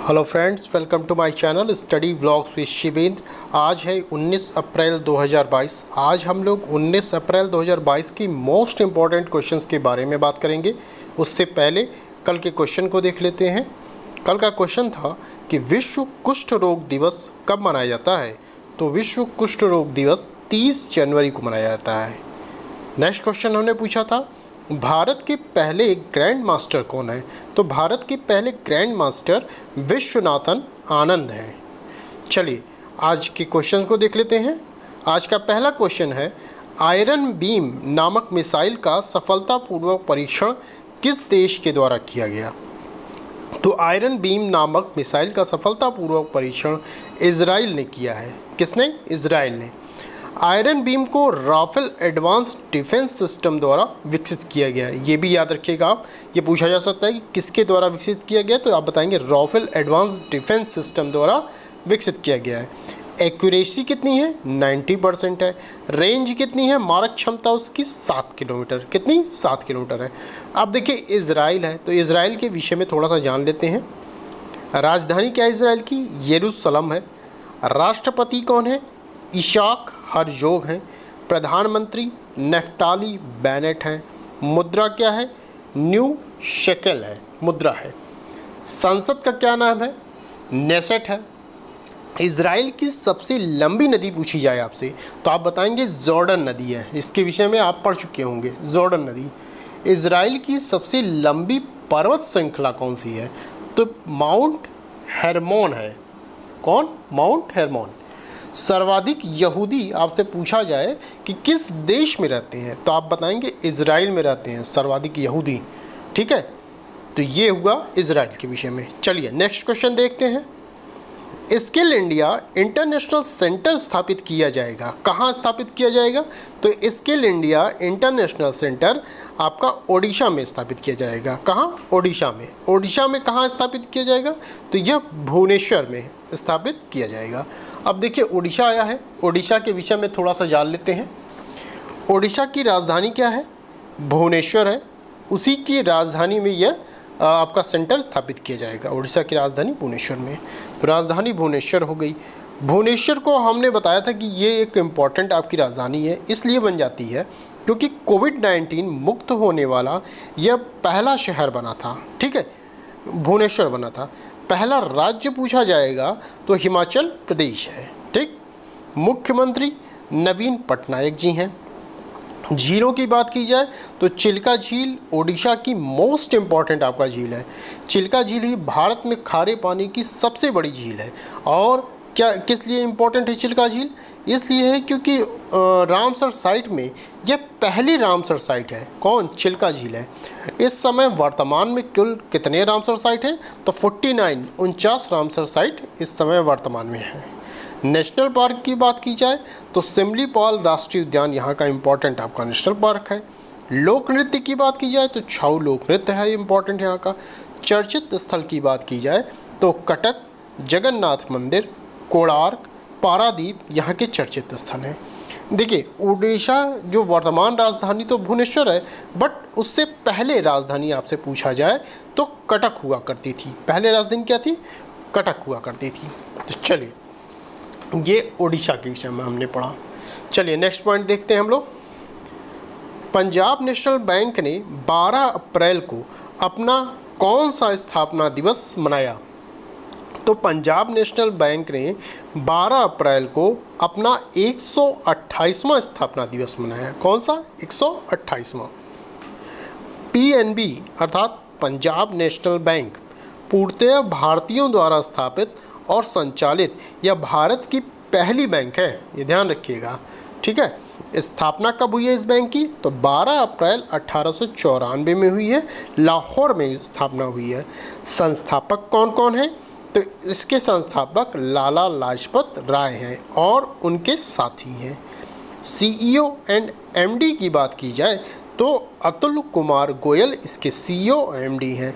Hello friends, welcome to my channel study vlogs with Shivendra. आज है 19 अप्रैल 2022। आज हम लोग 19 अप्रैल 2022 की मोस्ट इम्पॉर्टेंट क्वेश्चंस के बारे में बात करेंगे। उससे पहले कल के क्वेश्चन को देख लेते हैं। कल का क्वेश्चन था कि विश्व कुष्ठ रोग दिवस कब मनाया जाता है। तो विश्व कुष्ठ रोग दिवस 30 जनवरी को मनाया जाता है। नेक्स्ट क्वेश्चन हमने पूछा था भारत के पहले ग्रैंड मास्टर कौन है। तो भारत के पहले ग्रैंड मास्टर विश्वनाथन आनंद हैं। चलिए आज के क्वेश्चन को देख लेते हैं। आज का पहला क्वेश्चन है आयरन बीम नामक मिसाइल का सफलतापूर्वक परीक्षण किस देश के द्वारा किया गया। तो आयरन बीम नामक मिसाइल का सफलतापूर्वक परीक्षण इजराइल ने किया है। किसने? इजराइल ने। आयरन बीम को राफेल एडवांस डिफेंस सिस्टम द्वारा विकसित किया गया है। ये भी याद रखिएगा आप, ये पूछा जा सकता है कि किसके द्वारा विकसित किया गया, तो आप बताएंगे राफेल एडवांस डिफेंस सिस्टम द्वारा विकसित किया गया है। एक्यूरेसी कितनी है? 90% है। रेंज कितनी है? मारक क्षमता उसकी 7 किलोमीटर। कितनी? 7 किलोमीटर है। अब देखिए इजराइल है, तो इजराइल के विषय में थोड़ा सा जान लेते हैं। राजधानी क्या है इजराइल की? यरूशलेम है। राष्ट्रपति कौन है? इशाक हरजोग हैं। प्रधानमंत्री नेफ्टाली बेनेट हैं। मुद्रा क्या है? न्यू शेकेल है, मुद्रा है। संसद का क्या नाम है? नेसेट है। इजराइल की सबसे लंबी नदी पूछी जाए आपसे तो आप बताएंगे जॉर्डन नदी है। इसके विषय में आप पढ़ चुके होंगे, जॉर्डन नदी। इजराइल की सबसे लंबी पर्वत श्रृंखला कौन सी है? तो माउंट हेरमोन है। कौन? Mount Hermon. सर्वाधिक यहूदी आपसे पूछा जाए कि किस देश में रहते हैं तो आप बताएंगे इजराइल में रहते हैं सर्वाधिक यहूदी। ठीक है, तो ये हुआ इजराइल के विषय में। चलिए नेक्स्ट क्वेश्चन देखते हैं। स्किल इंडिया इंटरनेशनल सेंटर स्थापित किया जाएगा। कहाँ स्थापित किया जाएगा? तो स्किल इंडिया इंटरनेशनल सेंटर आपका ओडिशा में स्थापित किया जाएगा। कहाँ? ओडिशा में। ओडिशा में कहाँ स्थापित किया जाएगा? तो यह भुवनेश्वर में स्थापित किया जाएगा। अब देखिए ओडिशा आया है, ओडिशा के विषय में थोड़ा सा जान लेते हैं। ओडिशा की राजधानी क्या है? भुवनेश्वर है। उसी की राजधानी में यह आपका सेंटर स्थापित किया जाएगा। उड़ीसा की राजधानी भुवनेश्वर में। तो राजधानी भुवनेश्वर हो गई। भुवनेश्वर को हमने बताया था कि ये एक इम्पॉर्टेंट आपकी राजधानी है, इसलिए बन जाती है क्योंकि कोविड-19 मुक्त होने वाला यह पहला शहर बना था। ठीक है, भुवनेश्वर बना था। पहला राज्य पूछा जाएगा तो हिमाचल प्रदेश है। ठीक, मुख्यमंत्री नवीन पटनायक जी हैं। झीलों की बात की जाए तो चिल्का झील ओडिशा की मोस्ट इम्पॉर्टेंट आपका झील है। चिल्का झील ही भारत में खारे पानी की सबसे बड़ी झील है। और क्या किस लिए इम्पोर्टेंट है चिल्का झील? इसलिए है क्योंकि रामसर साइट में यह पहली रामसर साइट है। कौन? चिल्का झील है। इस समय वर्तमान में कुल कितने रामसर साइट हैं? तो 49 रामसर साइट इस समय वर्तमान में है। नेशनल पार्क की बात की जाए तो सिमलीपाल राष्ट्रीय उद्यान यहाँ का इम्पोर्टेंट आपका नेशनल पार्क है। लोक नृत्य की बात की जाए तो छऊ लोक नृत्य है इम्पोर्टेंट यहाँ का। चर्चित स्थल की बात की जाए तो कटक, जगन्नाथ मंदिर, कोणार्क, पारादीप यहाँ के चर्चित स्थल हैं। देखिए उड़ीसा जो वर्तमान राजधानी तो भुवनेश्वर है, बट उससे पहले राजधानी आपसे पूछा जाए तो कटक हुआ करती थी। पहले राजधानी क्या थी? कटक हुआ करती थी। तो चलिए ये ओडिशा के विषय में हमने पढ़ा। चलिए नेक्स्ट पॉइंट देखते हैं हम लोग। पंजाब नेशनल बैंक ने 12 अप्रैल को अपना कौन सा स्थापना दिवस मनाया? तो पंजाब नेशनल बैंक ने 12 अप्रैल को अपना 128वां स्थापना दिवस मनाया। कौन सा? 128वां। पीएनबी अर्थात पंजाब नेशनल बैंक पूर्णतः भारतीयों द्वारा स्थापित और संचालित यह भारत की पहली बैंक है, ये ध्यान रखिएगा। ठीक है, स्थापना कब हुई है इस बैंक की? तो 12 अप्रैल 1894 में हुई है। लाहौर में स्थापना हुई है। संस्थापक कौन कौन है? तो इसके संस्थापक लाला लाजपत राय हैं और उनके साथी हैं। सीईओ एंड एमडी की बात की जाए तो अतुल कुमार गोयल इसके सीईओ एमडी हैं।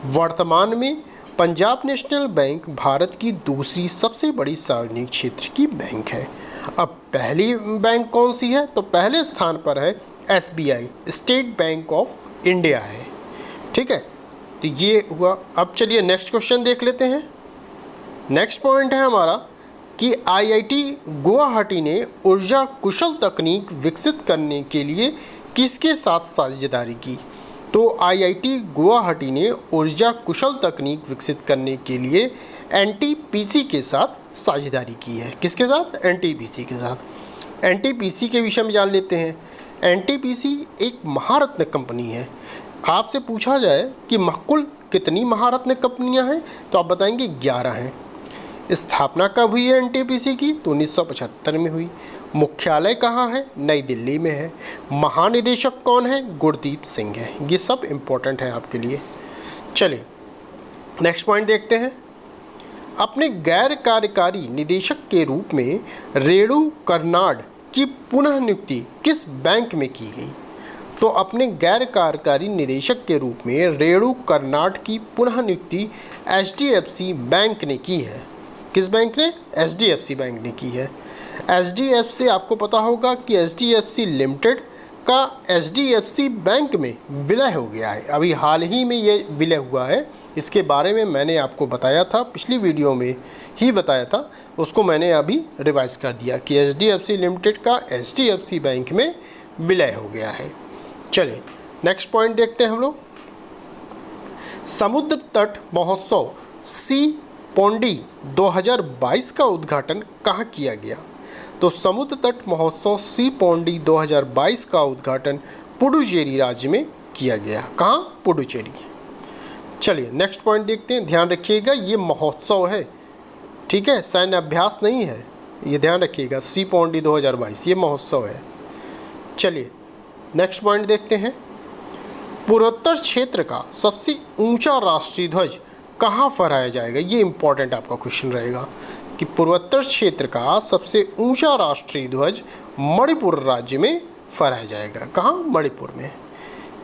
वर्तमान में पंजाब नेशनल बैंक भारत की दूसरी सबसे बड़ी सार्वजनिक क्षेत्र की बैंक है। अब पहली बैंक कौन सी है? तो पहले स्थान पर है SBI, state bank of India है। ठीक है, तो ये हुआ। अब चलिए नेक्स्ट क्वेश्चन देख लेते हैं। नेक्स्ट पॉइंट है हमारा कि आईआईटी गुवाहाटी ने ऊर्जा कुशल तकनीक विकसित करने के लिए किसके साथ साझेदारी की? तो आईआईटी गुवाहाटी ने ऊर्जा कुशल तकनीक विकसित करने के लिए एनटीपीसी के साथ साझेदारी की है। किसके साथ? एनटीपीसी के साथ। एनटीपीसी के विषय में जान लेते हैं। एनटीपीसी एक महारत्न कंपनी है। आपसे पूछा जाए कि कुल कितनी महारत्न कंपनियां हैं, तो आप बताएंगे 11 हैं। स्थापना कब हुई है एनटीपीसी की? तो 1975 में हुई। मुख्यालय कहाँ है? नई दिल्ली में है। महानिदेशक कौन है? गुरदीप सिंह है। ये सब इम्पोर्टेंट है आपके लिए। चलिए नेक्स्ट पॉइंट देखते हैं। अपने गैर कार्यकारी निदेशक के रूप में रेणु कर्नाड की पुनः नियुक्ति किस बैंक में की गई? तो अपने गैर कार्यकारी निदेशक के रूप में रेणु कर्नाड की पुनः नियुक्ति एचडीएफसी बैंक ने की है। किस बैंक ने? एचडीएफसी बैंक ने की है। एचडीएफसी, आपको पता होगा कि एचडीएफसी लिमिटेड का एचडीएफसी बैंक में विलय हो गया है। अभी हाल ही में ये विलय हुआ है। इसके बारे में मैंने आपको बताया था, पिछली वीडियो में ही बताया था, उसको मैंने अभी रिवाइज कर दिया कि एचडीएफसी लिमिटेड का एचडीएफसी बैंक में विलय हो गया है। चलिए नेक्स्ट पॉइंट देखते हैं हम लोग। समुद्र तट महोत्सव सी पोंडी 2022 का उद्घाटन कहाँ किया गया? तो समुद्र तट महोत्सव सी पोंडी 2022 का उद्घाटन पुडुचेरी राज्य में किया गया। कहाँ? पुडुचेरी। चलिए नेक्स्ट पॉइंट देखते हैं। ध्यान रखिएगा ये महोत्सव है, ठीक है, सैन्य अभ्यास नहीं है, ये ध्यान रखिएगा। सी पोंडी 2022 ये महोत्सव है। चलिए नेक्स्ट पॉइंट देखते हैं। पूर्वोत्तर क्षेत्र का सबसे ऊंचा राष्ट्रीय ध्वज कहाँ फहराया जाएगा? ये इंपॉर्टेंट आपका क्वेश्चन रहेगा कि पूर्वोत्तर क्षेत्र का सबसे ऊंचा राष्ट्रीय ध्वज मणिपुर राज्य में फहराया जाएगा। कहाँ? मणिपुर में।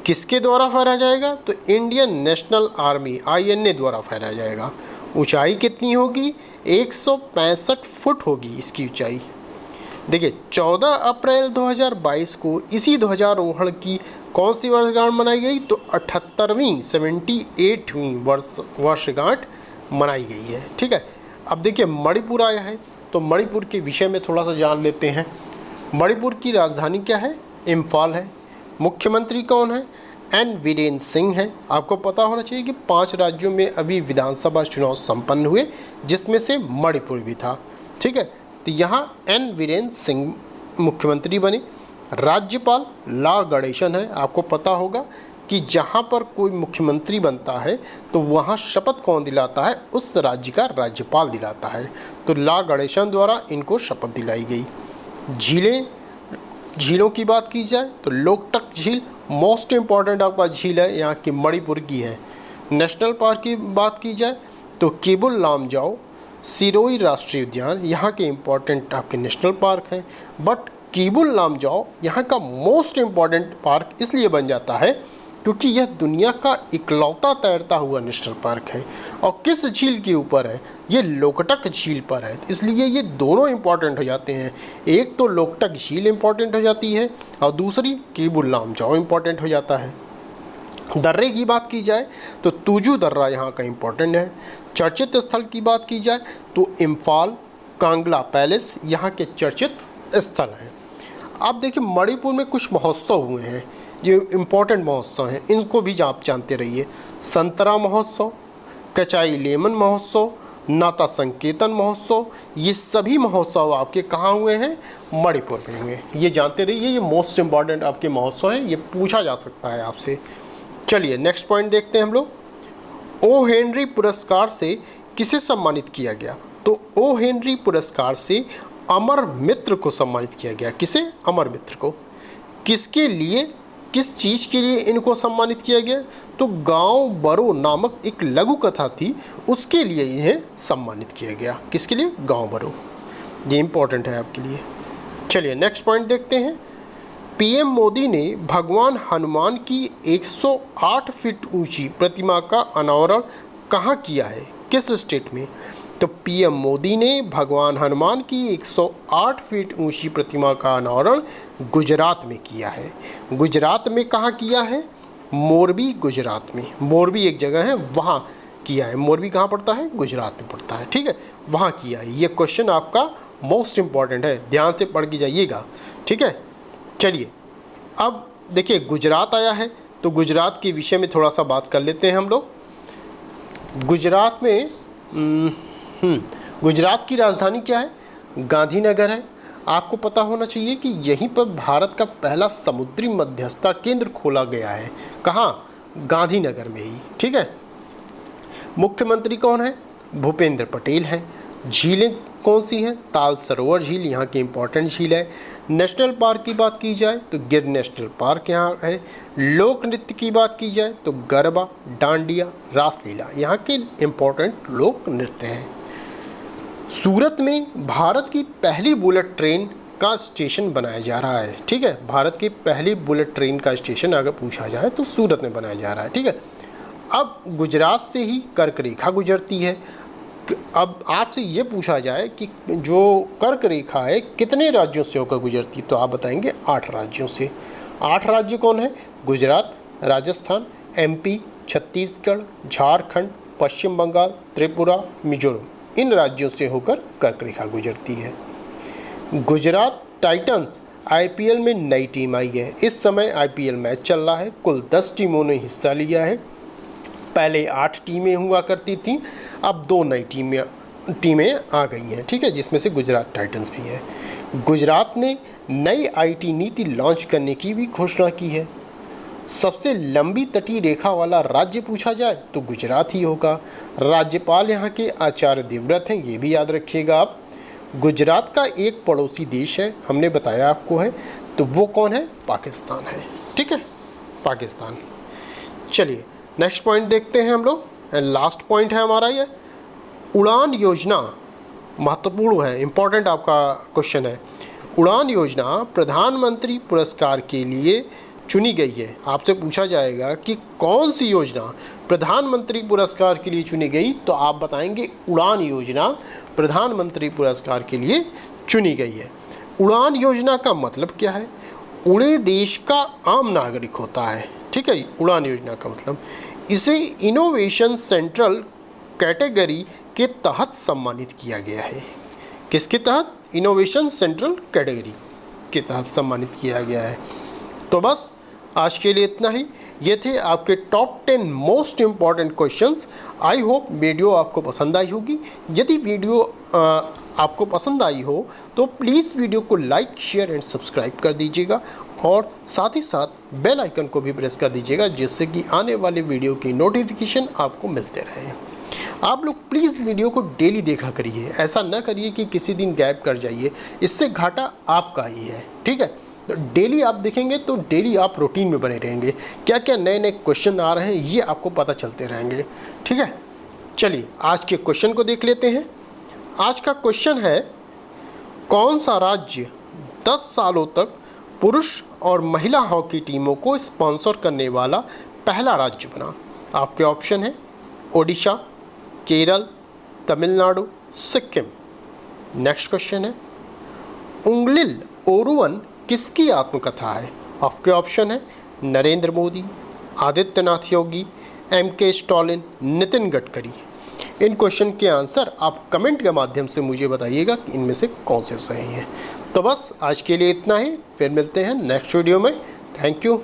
किसके द्वारा फहराया जाएगा? तो इंडियन नेशनल आर्मी INA द्वारा फहराया जाएगा। ऊंचाई कितनी होगी? 165 फुट होगी इसकी ऊंचाई। देखिए 14 अप्रैल 2022 को इसी ध्वजारोहण की कौन सी वर्षगांठ मनाई गई? तो 78वीं 78वीं वर्षगांठ मनाई गई है। ठीक है, अब देखिए मणिपुर आया है, तो मणिपुर के विषय में थोड़ा सा जान लेते हैं। मणिपुर की राजधानी क्या है? इम्फाल है। मुख्यमंत्री कौन है? एन वीरेंद्र सिंह है। आपको पता होना चाहिए कि 5 राज्यों में अभी विधानसभा चुनाव संपन्न हुए, जिसमें से मणिपुर भी था। ठीक है, तो यहाँ एन वीरेंद्र सिंह मुख्यमंत्री बने। राज्यपाल ला गणेशन है। आपको पता होगा कि जहाँ पर कोई मुख्यमंत्री बनता है तो वहाँ शपथ कौन दिलाता है? उस राज्य का राज्यपाल दिलाता है। तो ला गणेशन द्वारा इनको शपथ दिलाई गई। झीलों की बात की जाए तो लोकटक झील मोस्ट इम्पॉर्टेंट आपका झील है, यहाँ की मणिपुर की है। नेशनल पार्क की बात की जाए तो केबुल लामजाओ सिरोही राष्ट्रीय उद्यान यहाँ के इम्पॉर्टेंट आपके नेशनल पार्क हैं। बट केबुल लामजाओ यहाँ का मोस्ट इम्पॉर्टेंट पार्क इसलिए बन जाता है क्योंकि यह दुनिया का इकलौता तैरता हुआ नेशनल पार्क है। और किस झील के ऊपर है? ये लोकटक झील पर है, इसलिए ये दोनों इम्पॉर्टेंट हो जाते हैं। एक तो लोकटक झील इम्पॉर्टेंट हो जाती है और दूसरी केबुल लामजाओ इम्पॉर्टेंट हो जाता है। दर्रे की बात की जाए तो तुजू दर्रा यहाँ का इम्पॉर्टेंट है। चर्चित स्थल की बात की जाए तो इम्फाल कांगला पैलेस यहाँ के चर्चित स्थल हैं। आप देखिए मणिपुर में कुछ महोत्सव हुए हैं, ये इम्पॉर्टेंट महोत्सव हैं, इनको भी आप जानते रहिए। संतरा महोत्सव, कचाई लेमन महोत्सव, नाता संकेतन महोत्सव, ये सभी महोत्सव आपके कहाँ हुए हैं? मणिपुर में हुए। ये जानते रहिए, ये मोस्ट इम्पॉर्टेंट आपके महोत्सव हैं, ये पूछा जा सकता है आपसे। चलिए नेक्स्ट पॉइंट देखते हैं हम लोग। ओ हेनरी पुरस्कार से किसे सम्मानित किया गया? तो ओ हेनरी पुरस्कार से अमर मित्र को सम्मानित किया गया। किसे? अमर मित्र को। किसके लिए, किस चीज़ के लिए इनको सम्मानित किया गया? तो गांव बरो नामक एक लघु कथा थी, उसके लिए इन्हें सम्मानित किया गया। किसके लिए? गांव बरो। ये इम्पोर्टेंट है आपके लिए। चलिए नेक्स्ट पॉइंट देखते हैं। पीएम मोदी ने भगवान हनुमान की 108 फीट ऊंची प्रतिमा का अनावरण कहाँ किया है? किस स्टेट में? तो पीएम मोदी ने भगवान हनुमान की 108 फीट ऊंची प्रतिमा का अनावरण गुजरात में किया है। गुजरात में कहाँ किया है? मोरबी गुजरात में। मोरबी एक जगह है, वहाँ किया है। मोरबी कहाँ पड़ता है? गुजरात में पड़ता है, ठीक है, वहाँ किया है। ये क्वेश्चन आपका मोस्ट इम्पॉर्टेंट है, ध्यान से पढ़ के जाइएगा, ठीक है। चलिए अब देखिए गुजरात आया है, तो गुजरात के विषय में थोड़ा सा बात कर लेते हैं हम लोग। गुजरात में गुजरात की राजधानी क्या है? गांधीनगर है। आपको पता होना चाहिए कि यहीं पर भारत का पहला समुद्री मध्यस्थता केंद्र खोला गया है। कहाँ? गांधीनगर में ही, ठीक है। मुख्यमंत्री कौन है? भूपेंद्र पटेल हैं। झीलें कौन सी हैं? ताल सरोवर झील यहाँ की इम्पोर्टेंट झील है। नेशनल पार्क की बात की जाए तो गिर नेशनल पार्क यहाँ है। लोक नृत्य की बात की जाए तो गरबा, डांडिया, रासलीला यहाँ के इम्पोर्टेंट लोक नृत्य हैं। सूरत में भारत की पहली बुलेट ट्रेन का स्टेशन बनाया जा रहा है, ठीक है। भारत की पहली बुलेट ट्रेन का स्टेशन अगर पूछा जाए तो सूरत में बनाया जा रहा है, ठीक है। अब गुजरात से ही कर्क रेखा गुजरती है। अब आपसे ये पूछा जाए कि जो कर्क रेखा है कितने राज्यों से होकर गुजरती है, तो आप बताएंगे 8 राज्यों से। 8 राज्य कौन है? गुजरात, राजस्थान, MP, छत्तीसगढ़, झारखंड, पश्चिम बंगाल, त्रिपुरा, मिजोरम, इन राज्यों से होकर कर्क रेखा गुजरती है। गुजरात टाइटंस IPL में नई टीम आई है। इस समय IPL मैच चल रहा है। कुल 10 टीमों ने हिस्सा लिया है। पहले 8 टीमें हुआ करती थीं, अब 2 नई टीमें आ गई हैं, ठीक है, जिसमें से गुजरात टाइटंस भी है। गुजरात ने नई IT नीति लॉन्च करने की भी घोषणा की है। सबसे लंबी तटीय रेखा वाला राज्य पूछा जाए तो गुजरात ही होगा। राज्यपाल यहाँ के आचार्य देवव्रत हैं, ये भी याद रखिएगा आप। गुजरात का एक पड़ोसी देश है, हमने बताया आपको है, तो वो कौन है? पाकिस्तान है, ठीक है, पाकिस्तान। चलिए नेक्स्ट पॉइंट देखते हैं हम लोग। लास्ट पॉइंट है हमारा ये, उड़ान योजना महत्वपूर्ण है, इम्पॉर्टेंट आपका क्वेश्चन है। उड़ान योजना प्रधानमंत्री पुरस्कार के लिए चुनी गई है। आपसे पूछा जाएगा कि कौन सी योजना प्रधानमंत्री पुरस्कार के लिए चुनी गई, तो आप बताएंगे उड़ान योजना प्रधानमंत्री पुरस्कार के लिए चुनी गई है। उड़ान योजना का मतलब क्या है? उड़े देश का आम नागरिक होता है, ठीक है। उड़ान योजना का मतलब, इसे इनोवेशन सेंट्रल कैटेगरी के तहत सम्मानित किया गया है। किसके तहत? इनोवेशन सेंट्रल कैटेगरी के तहत सम्मानित किया गया है। तो बस आज के लिए इतना ही। ये थे आपके top 10 most important questions. I hope video आपको पसंद आई होगी। यदि वीडियो आपको पसंद आई हो तो प्लीज़ वीडियो को लाइक, शेयर एंड सब्सक्राइब कर दीजिएगा और साथ ही साथ बेल आइकन को भी प्रेस कर दीजिएगा, जिससे कि आने वाले वीडियो की नोटिफिकेशन आपको मिलते रहे। आप लोग प्लीज़ वीडियो को डेली देखा करिए, ऐसा ना करिए कि किसी दिन गैप कर जाइए, इससे घाटा आपका ही है, ठीक है। तो डेली आप देखेंगे तो डेली आप रूटीन में बने रहेंगे, क्या क्या नए नए क्वेश्चन आ रहे हैं ये आपको पता चलते रहेंगे, ठीक है। चलिए आज के क्वेश्चन को देख लेते हैं। आज का क्वेश्चन है, कौन सा राज्य 10 सालों तक पुरुष और महिला हॉकी टीमों को स्पॉन्सर करने वाला पहला राज्य बना? आपके ऑप्शन है ओडिशा, केरल, तमिलनाडु, सिक्किम। नेक्स्ट क्वेश्चन है, उंगलिल ओरुवन किसकी आत्मकथा है? आपके ऑप्शन है नरेंद्र मोदी, आदित्यनाथ योगी, MK स्टालिन, नितिन गडकरी। इन क्वेश्चन के आंसर आप कमेंट के माध्यम से मुझे बताइएगा कि इनमें से कौन से सही हैं। तो बस आज के लिए इतना ही, फिर मिलते हैं नेक्स्ट वीडियो में। Thank you.